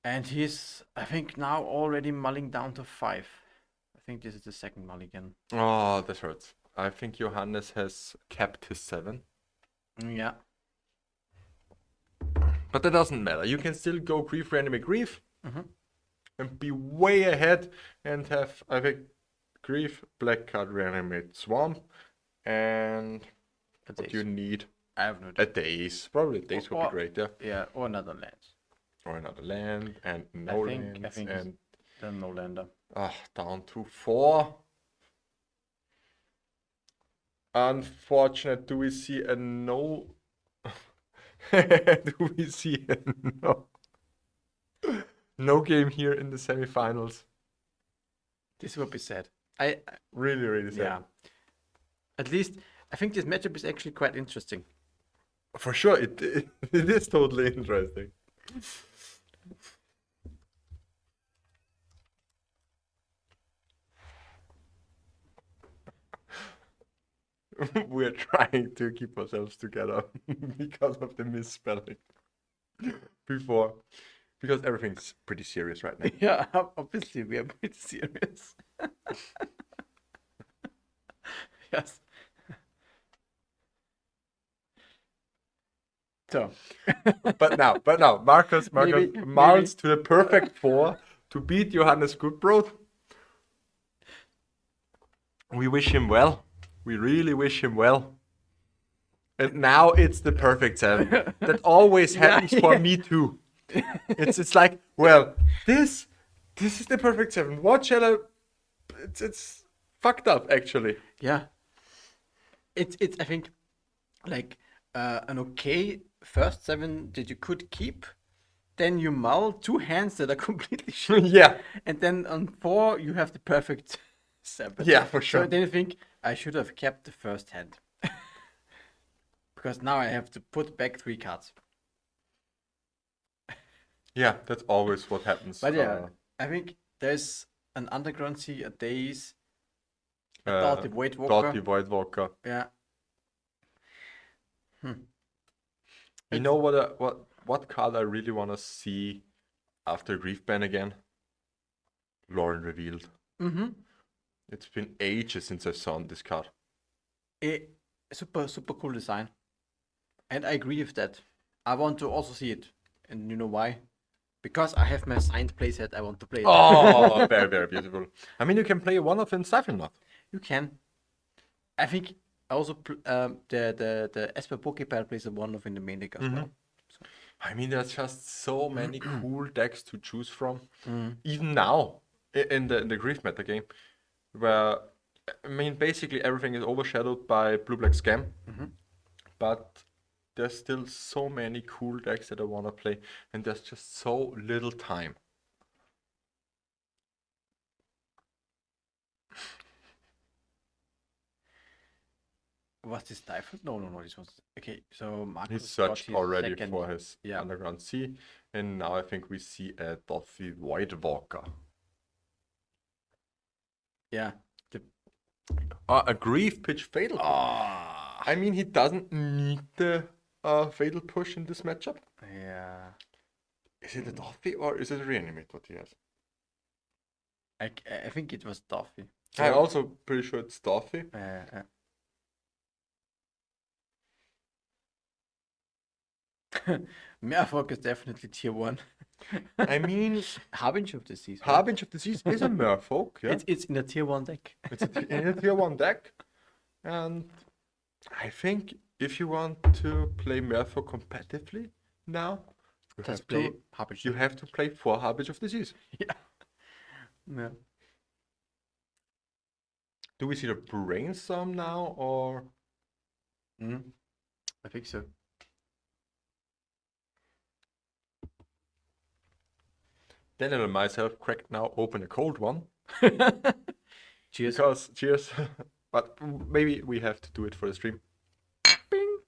And he's, I think, now already mulling down to 5. I think this is the second mulligan. Oh, that hurts. I think Johannes has kept his 7. Yeah. But that doesn't matter. You can still go grief, reanimate, grief, and be way ahead and have, I think, grief, black card, reanimate, swamp, and what you need. I have no A daze. Probably a daze would be great, yeah. Yeah, or another land. Or another land, and no lands, I think and then no lander. down to 4. Unfortunate. Do we see a no? Do we see a no? No game here in the semifinals. This would be sad. Really, really sad. Yeah. At least I think this matchup is actually quite interesting. For sure, it is totally interesting. We're trying to keep ourselves together because of the misspelling before, because everything's pretty serious right now. Yeah, obviously we are pretty serious. Yes. So, But now, Marcus Maybe- mounts to the perfect 4 to beat Johannes Gutbrod. We wish him well. We really wish him well. And now it's the perfect 7. That always happens for me too. It's like, well, this is the perfect 7. What shall I? It's fucked up actually. yeah. It's I think like an okay first 7 that you could keep. Then you mull 2 hands that are completely shit. Yeah. And then on 4 you have the perfect 7. Yeah, for sure. So then you think I should have kept the first hand. Because now I have to put back 3 cards. Yeah, that's always what happens. But yeah, I think there's an Underground Sea, a Daze, a Doughty Void Walker. Doughty Void Walker. Yeah. You know what card I really want to see after Grief Ban again? Lauren Revealed. It's been ages since I saw this card. Super cool design. And I agree with that. I want to also see it. And you know why? Because I have my signed playset, I want to play it. Oh, very, very beautiful. I mean, you can play one of in Semifinal. You can. I think also the Esper Pokepile plays a one of in the main deck as well. So. I mean, there's just so many cool decks to choose from. Even now, in the Grief meta game, where, I mean, basically everything is overshadowed by Blue-Black Scam. But there's still so many cool decks that I want to play, and there's just so little time. Was this Stifled? No, this was... Okay, so He Marcus searched got his already second... for his Underground Sea, and now I think we see a Doughty Void Walker. Yeah. A Grief Pitch Fatal. I mean, he doesn't need the Fatal Push in this matchup. Yeah. Is it a Doughty or is it a Reanimate what he has? I think it was Doughty. I'm also pretty sure it's Doughty. Merfolk is definitely tier 1. I mean, Harbinger of the Seas. Harbinger of the Seas is a Merfolk. Yeah, It's in a tier 1 deck. it's in a tier 1 deck. And I think if you want to play Merfolk competitively now, you have to play 4 Harbinger of the Seas. Yeah. Do we see the brainstorm now, or I think so. Daniel and myself cracked now open a cold one? Cheers. Because cheers. But maybe we have to do it for the stream. Bing.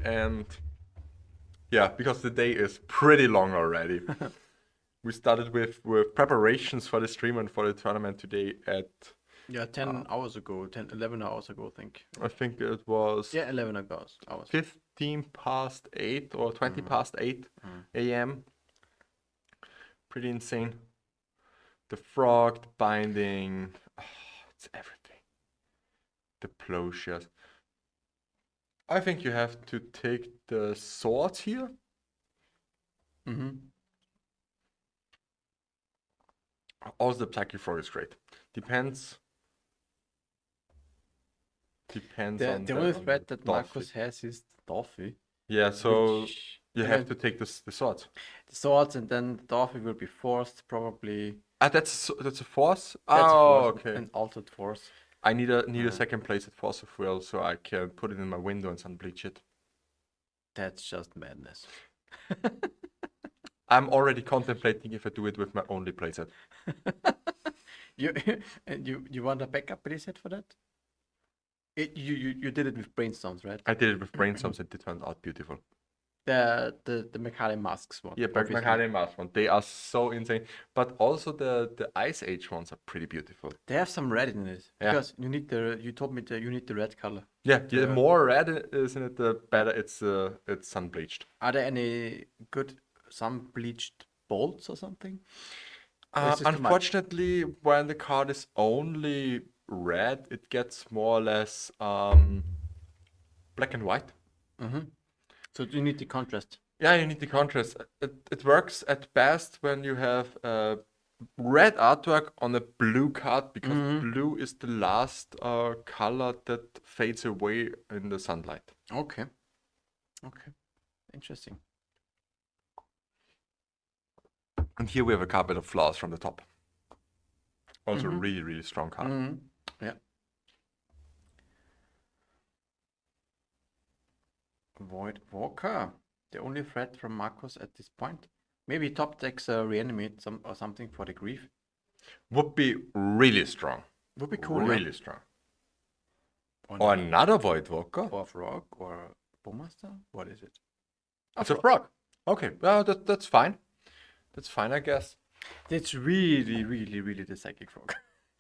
And yeah, because the day is pretty long already. We started with preparations for the stream and for the tournament today at 10 hours ago, 11 hours ago, I think. I think it was 11 hours. 15 past 8 or 20 past 8 a.m. Pretty insane. The frog, the binding, it's everything. The plowshares. I think you have to take the swords here. Also, the Plucky Frog is great. Depends on the only on threat the that Dolphy. Marcus has is Dolphy. Yeah, so which- you have to take the swords. The swords, and then Dolphy will be forced, probably. That's a force. That's a Oh, force, okay. an altered force. I need a second place at Force of Will so I can put it in my window and sunbleach it. That's just madness. I'm already contemplating if I do it with my only playset. You want a backup playset for that? You did it with brainstorms, right? I did it with brainstorms and it turned out beautiful. The Mechanic Masks one. Yeah, obviously. Mechanic Mask one. They are so insane. But also the Ice Age ones are pretty beautiful. They have some red in it. Yeah. Because you told me that you need the red color. Yeah, the more red it is in it, the better it's sunbleached. Are there any good sun-bleached bolts or something? Or is this too much? Unfortunately, when the card is only red, it gets more or less black and white. So you need the contrast. Yeah, you need the contrast. It works at best when you have red artwork on a blue card because blue is the last color that fades away in the sunlight. Okay. Interesting. And here we have a carpet of flowers from the top. Also really, really strong card. Yeah. Void Walker. The only threat from Marcus at this point. Maybe top decks reanimate or something for the grief. Would be really strong. Would be cool. Really strong. Or Or another Void Walker. Or frog or Bowmaster. What is it? It's a frog. Okay, well, that's fine. That's fine, I guess. That's really, really, really the psychic frog.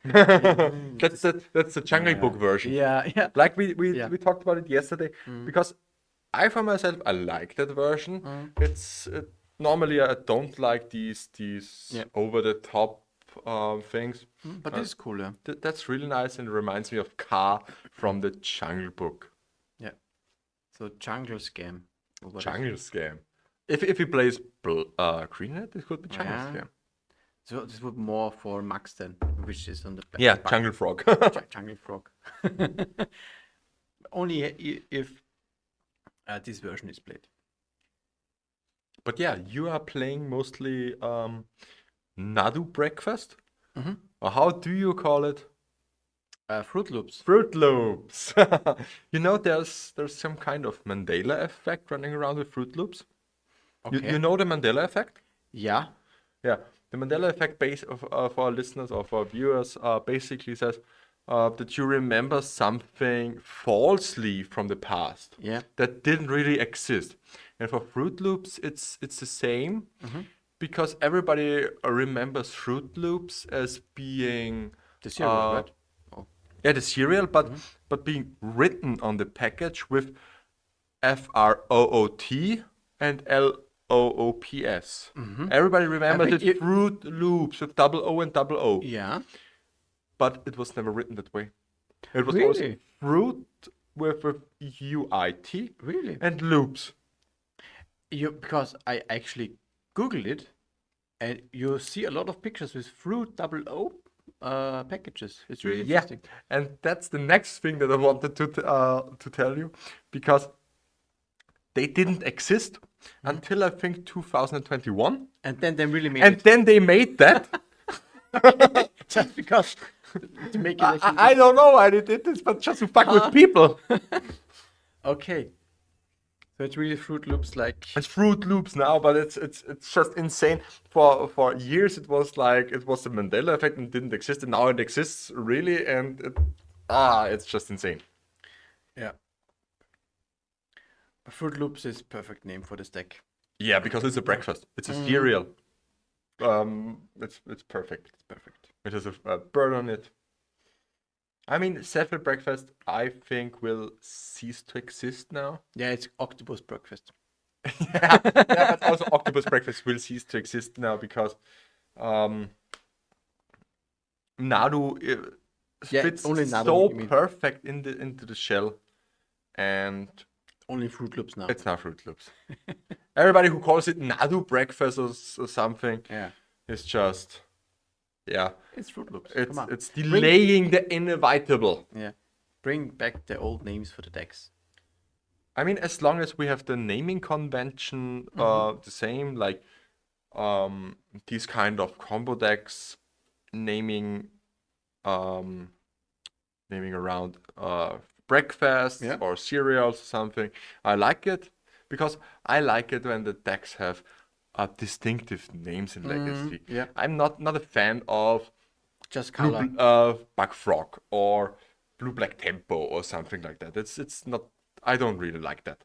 That's the Jungle Book version. Yeah. Like we Yeah. talked about it yesterday because I for myself I like that version. It's normally I don't like these over the top things. But this is cool, yeah. That's really nice and reminds me of Car from the Jungle Book. Yeah. So Jungle Scam. Or what is it? Jungle Scam. If he plays Greenhead, it could be Jungle Yeah. Scam. So this would more for Max then, which is on the back. Yeah, Jungle Frog. Jungle Frog. Only if this version is played. But yeah, you are playing mostly Nadu Breakfast? Or how do you call it? Fruit Loops. Fruit Loops. You know, there's some kind of Mandela effect running around with Fruit Loops. Okay. You know the Mandela effect? Yeah. Yeah. The Mandela effect base of for our listeners or for our viewers basically says that you remember something falsely from the past Yeah. that didn't really exist. And for Fruit Loops, it's the same because everybody remembers Fruit Loops as being The cereal, right? yeah, the cereal, but being written on the package with FROOT and LOOPS. Everybody remembers think it Fruit Loops with double O and double O, Yeah. but it was never written that way. It was always Really? fruit with UIT Really? and loops. Because I actually Googled it, and you see a lot of pictures with fruit double O packages. It's really Yeah, interesting. and that's the next thing that I wanted to tell you because they didn't exist until I think 2021. And then they really made And it. then they made that. Just because to make it actually. I don't know why they did this, but just to fuck with people. Okay. So it's really Fruit Loops like. It's Fruit Loops now, but it's just insane. For years it was like it was the Mandela effect and didn't exist, and now it exists really, and it's just insane. Yeah. Fruit Loops is perfect name for this deck. Yeah, because it's a breakfast. It's a cereal. It's perfect. It's perfect. It has a bird on it. I mean, Cephal breakfast, I think, will cease to exist now. Yeah, it's octopus breakfast. Yeah, but also octopus breakfast will cease to exist now because Nadu fits only Nadu, so you mean. perfect into the shell, and Only Fruit Loops now. it's not Fruit Loops. Everybody who calls it Nadu breakfast or something Yeah. is just It's Fruit Loops. it's Come on. it's delaying the inevitable. Yeah. Bring back the old names for the decks. I mean, as long as we have the naming convention the same, like these kind of combo decks naming around breakfast Yeah. or cereals or something. I like it because I like it when the decks have distinctive names in Legacy. yeah. I'm not a fan of Just Blue color. Bug Frog or Blue Black Tempo or something like that. It's not. I don't really like that.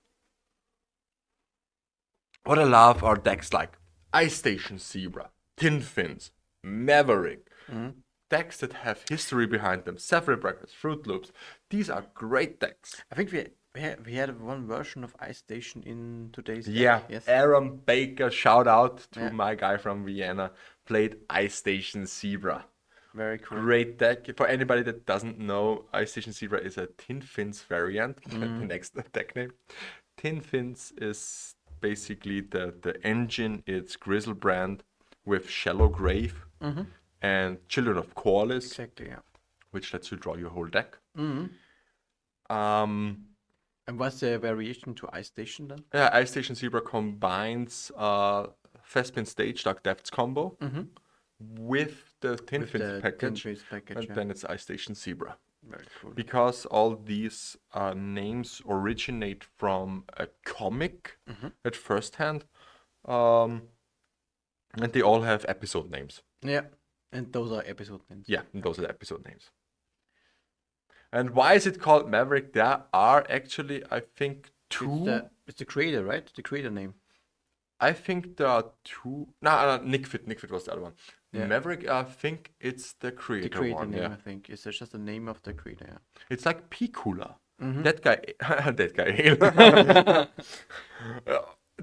What I love are decks like Ice Station Zebra, Tin Fins, Maverick. Decks that have history behind them. Several Breakfast, Fruit Loops. These are great decks. I think we had one version of Ice Station in today's deck. Yeah, Yes. Aaron Baker, shout out to Yeah. my guy from Vienna, played Ice Station Zebra. Very cool. Great deck. For anybody that doesn't know, Ice Station Zebra is a Tin Fins variant, the next deck name. Tin Fins is basically the engine, it's Grizzlebrand with Shallow Grave and Children of Corliss, Exactly, yeah. which lets you draw your whole deck. And what's the variation to Ice Station then? Yeah, Ice Station Zebra combines Thespin Stage Dark Depths combo with the Tin With Fins the package, Tin Fins package, and yeah. then it's Ice Station Zebra. Very cool. Because all these names originate from a comic at first hand, and they all have episode names. Yeah. And those are episode names. Yeah, and those are the episode names. And why is it called Maverick? There are actually, I think, two. It's the creator, right? The creator name. I think there are two. No, Nickfit. Nickfit was the other one. Yeah. Maverick, I think it's the The creator creator one. name, Yeah, I think. It's just the name of the creator, yeah. it's like Picula. That guy, that guy.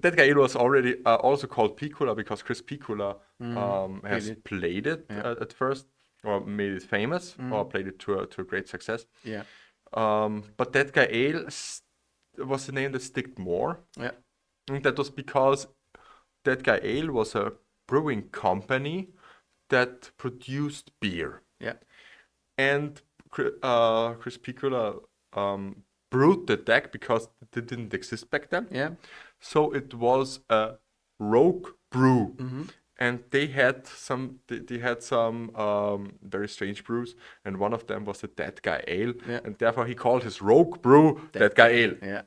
That guy was already also called Picula because Chris Picula has played it at first, or made it famous, or played it to a great success. Yeah. But that guy Ale was the name that sticked more. Yeah. And that was because that guy Ale was a brewing company that produced beer. Yeah. And Chris Piccola brewed the deck because it didn't exist back then. Yeah. So it was a rogue brew. And they had some very strange brews, and one of them was the Dead Guy Ale, and therefore he called his rogue brew Dead Guy Ale. Yeah.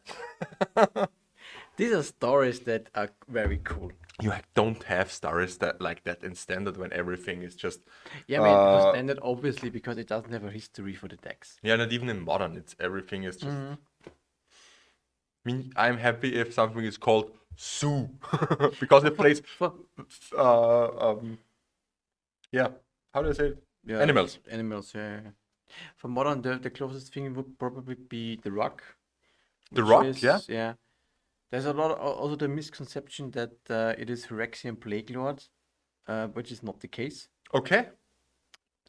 These are stories that are very cool. You don't have stories like that in standard when everything is just Yeah, I mean, for standard, obviously, because it doesn't have a history for the decks. yeah, not even in modern. Everything is just. I mean, I'm happy if something is called Zoo because it plays. Yeah, how do I say it? Yeah, Animals. Animals, yeah. For modern, the closest thing would probably be the Rock. The which Rock, is- yeah. Yeah. There's a lot also the misconception that it is Phyrexian Plague Lord, which is not the case. Okay.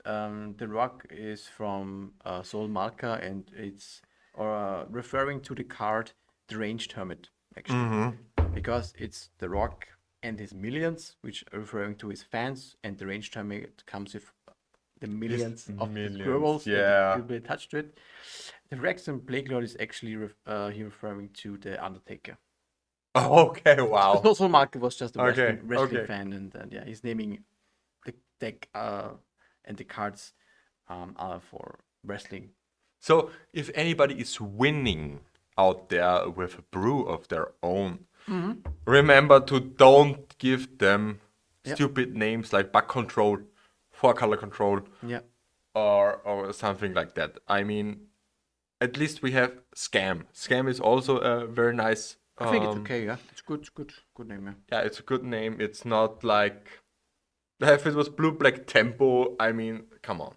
The Rock is from Sol Malka, and it's referring to the card Deranged Hermit, actually. Because it's the Rock and his millions, which are referring to his fans, and Deranged Hermit comes with the millions of the squirrels that will be attached to it. The Phyrexian Plague Lord is actually referring to the Undertaker. Okay, wow. Also, Marco was just a Okay, wrestling okay. fan, and yeah, he's naming the deck and the cards are for wrestling. So if anybody is winning out there with a brew of their own, remember to don't give them Yeah, stupid names like bug control, four color control, yeah. or something like that. I mean, at least we have scam. Scam is also a very nice. I think it's okay. Yeah, it's good name. Yeah. Yeah, it's a good name. It's not like if it was blue black tempo. I mean, come on.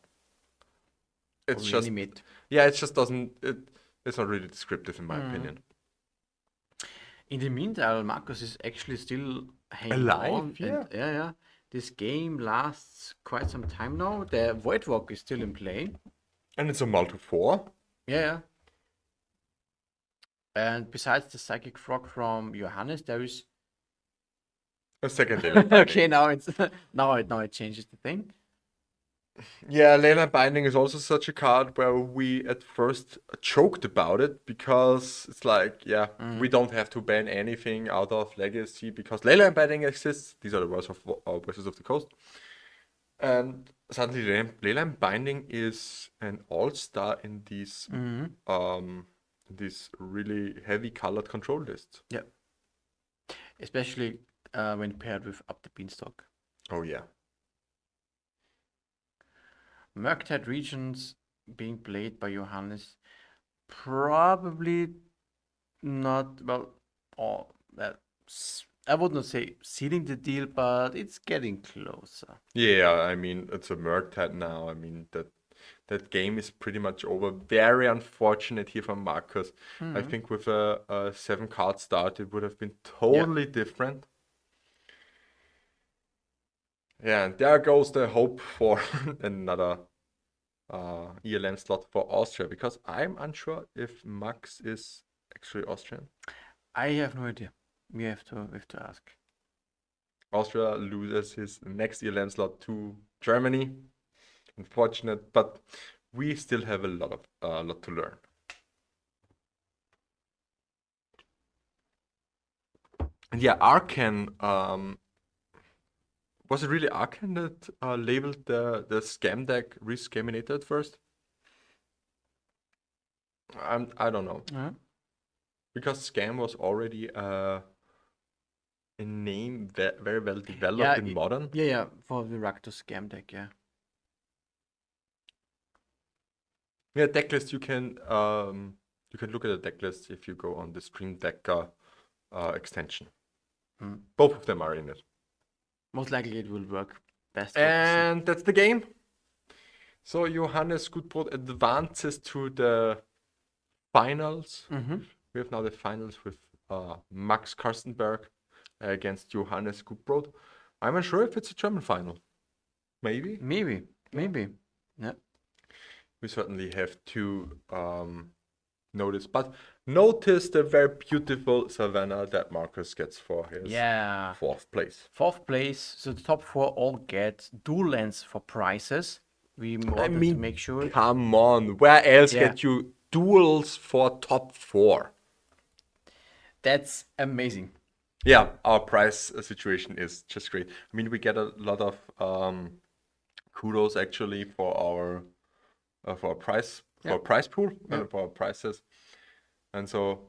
Or It's just reanimate. yeah. It just doesn't. It's not really descriptive in my opinion. In the meantime, Marcus is actually still hanging Alive, on, and yeah. yeah. This game lasts quite some time now. The Void Walk is still in play. And it's a multi four. Yeah. And besides the Psychic Frog from Johannes, there is A second Leyland Binding. okay. Now it's now it changes the thing. Yeah, Leyland Binding is also such a card where we at first choked about it because it's like, yeah, we don't have to ban anything out of Legacy because Leyland Binding exists. These are the words of Wizards of the Coast. And suddenly Leyland Binding is an all-star in these really heavy colored control lists. Yeah, especially when paired with Up the Beanstalk. Oh yeah. Murktide Regions being played by Johannes. Probably not, well, or I would not say sealing the deal, but it's getting closer. Yeah, I mean it's a Murktide now. I mean that game is pretty much over. Very unfortunate here for Marcus. I think with a 7 card start it would have been totally different. Yeah, and there goes the hope for another ELM slot for Austria because I'm unsure if Max is actually Austrian. I have no idea. We have to ask. Austria loses his next ELM slot to Germany. Unfortunate, but we still have a lot to learn. And yeah, Arcan. Was it really Arcan that labeled the scam deck rescaminator at first? I don't know because scam was already a name very well developed in modern. Yeah, for the Rakdos scam deck, yeah. Yeah, decklist you can look at the decklist if you go on the Stream Decker extension. Both of them are in it. Most likely it will work best. And that's the game. So Johannes Gutbrot advances to the finals. We have now the finals with Max Karstenberg against Johannes Gutbrot. I'm unsure if it's a German final. Maybe. Yeah. We certainly have to notice. But notice the very beautiful Savannah that Marcus gets for his fourth place. Fourth place. So the top 4 all get dual lands for prizes. We wanted to make sure. Come on, where else get you duels for top 4? That's amazing. Yeah, our price situation is just great. I mean, we get a lot of kudos actually for our price pool and for our prices. And so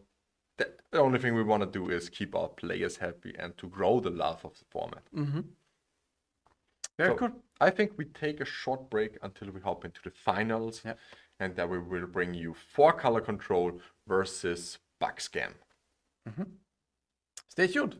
the only thing we want to do is keep our players happy and to grow the love of the format. Very cool. I think we take a short break until we hop into the finals. Yeah. And then we will bring you 4 color control versus bug scam. Stay tuned.